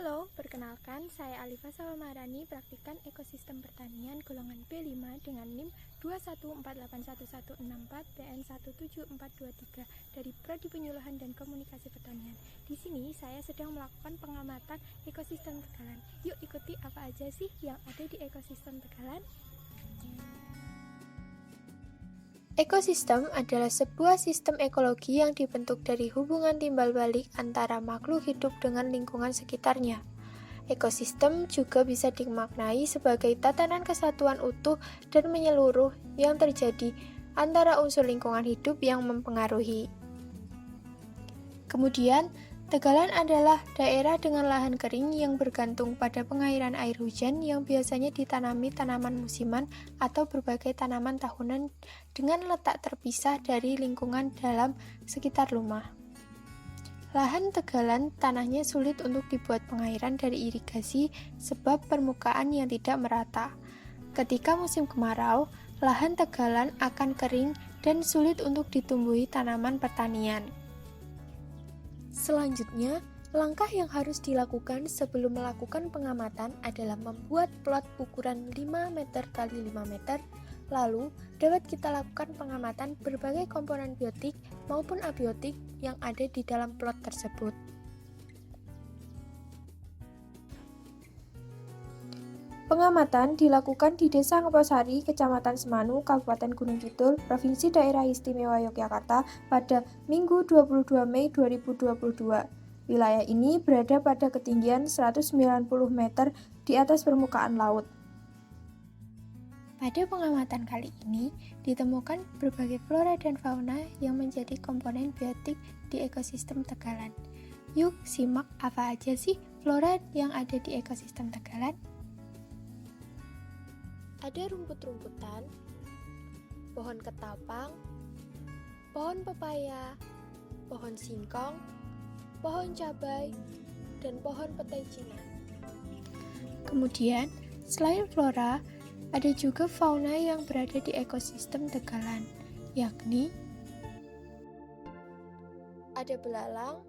Halo, perkenalkan saya Alifa Sawamarani, praktikan ekosistem pertanian golongan B5 dengan NIM 214811164 PN 17423 dari Prodi Penyuluhan dan Komunikasi Pertanian. Di sini saya sedang melakukan pengamatan ekosistem tegalan. Yuk ikuti apa aja sih yang ada di ekosistem tegalan. Ekosistem adalah sebuah sistem ekologi yang dibentuk dari hubungan timbal balik antara makhluk hidup dengan lingkungan sekitarnya. Ekosistem juga bisa dimaknai sebagai tatanan kesatuan utuh dan menyeluruh yang terjadi antara unsur lingkungan hidup yang mempengaruhi. Kemudian, tegalan adalah daerah dengan lahan kering yang bergantung pada pengairan air hujan yang biasanya ditanami tanaman musiman atau berbagai tanaman tahunan dengan letak terpisah dari lingkungan dalam sekitar rumah. Lahan tegalan tanahnya sulit untuk dibuat pengairan dari irigasi sebab permukaan yang tidak merata. Ketika musim kemarau, lahan tegalan akan kering dan sulit untuk ditumbuhi tanaman pertanian. Selanjutnya, langkah yang harus dilakukan sebelum melakukan pengamatan adalah membuat plot ukuran 5 meter x 5 meter. Lalu, dapat kita lakukan pengamatan berbagai komponen biotik maupun abiotik yang ada di dalam plot tersebut. Pengamatan dilakukan di Desa Ngeposari, Kecamatan Semanu, Kabupaten Gunung Kidul, Provinsi Daerah Istimewa Yogyakarta pada Minggu 22 Mei 2022. Wilayah ini berada pada ketinggian 190 meter di atas permukaan laut. Pada pengamatan kali ini, ditemukan berbagai flora dan fauna yang menjadi komponen biotik di ekosistem tegalan. Yuk simak apa aja sih flora yang ada di ekosistem tegalan. Ada rumput-rumputan, pohon ketapang, pohon pepaya, pohon singkong, pohon cabai, dan pohon petai Cina. Kemudian, selain flora, ada juga fauna yang berada di ekosistem tegalan, yakni ada belalang,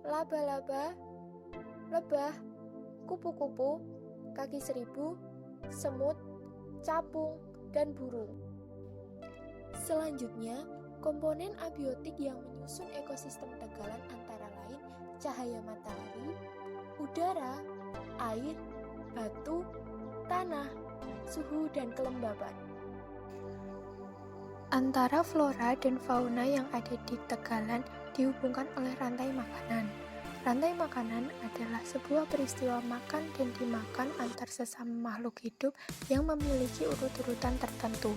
laba-laba, lebah, kupu-kupu, kaki seribu, semut, capung, dan burung. Selanjutnya, komponen abiotik yang menyusun ekosistem tegalan antara lain cahaya matahari, udara, air, batu, tanah, suhu, dan kelembaban. Antara flora dan fauna yang ada di tegalan dihubungkan oleh rantai makanan. Rantai makanan adalah sebuah peristiwa makan dan dimakan antar sesama makhluk hidup yang memiliki urut-urutan tertentu.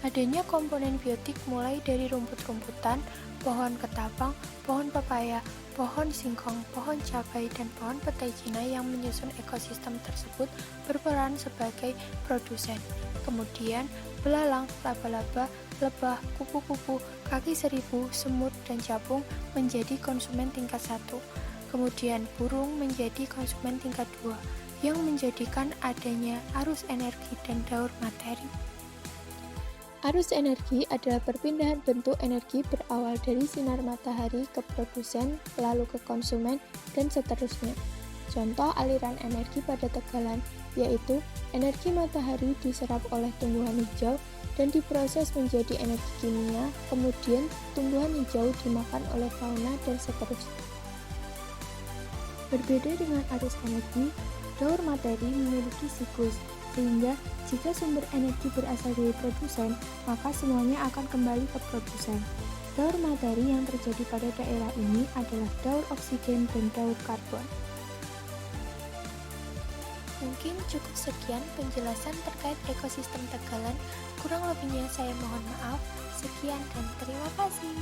Adanya komponen biotik mulai dari rumput-rumputan, pohon ketapang, pohon pepaya, pohon singkong, pohon cabai, dan pohon petai Cina yang menyusun ekosistem tersebut berperan sebagai produsen. Kemudian, belalang, laba-laba, lebah, kupu-kupu, kaki seribu, semut, dan capung menjadi konsumen tingkat 1. Kemudian burung menjadi konsumen tingkat 2, yang menjadikan adanya arus energi dan daur materi. Arus energi adalah perpindahan bentuk energi berawal dari sinar matahari ke produsen, lalu ke konsumen, dan seterusnya. Contoh aliran energi pada tegalan yaitu energi matahari diserap oleh tumbuhan hijau dan diproses menjadi energi kimia, kemudian tumbuhan hijau dimakan oleh fauna dan seterusnya. Berbeda dengan arus energi, daur materi memiliki siklus, sehingga jika sumber energi berasal dari produsen, maka semuanya akan kembali ke produsen. Daur materi yang terjadi pada daerah ini adalah daur oksigen dan daur karbon. Mungkin cukup sekian penjelasan terkait ekosistem tegalan. Kurang lebihnya saya mohon maaf. Sekian dan terima kasih.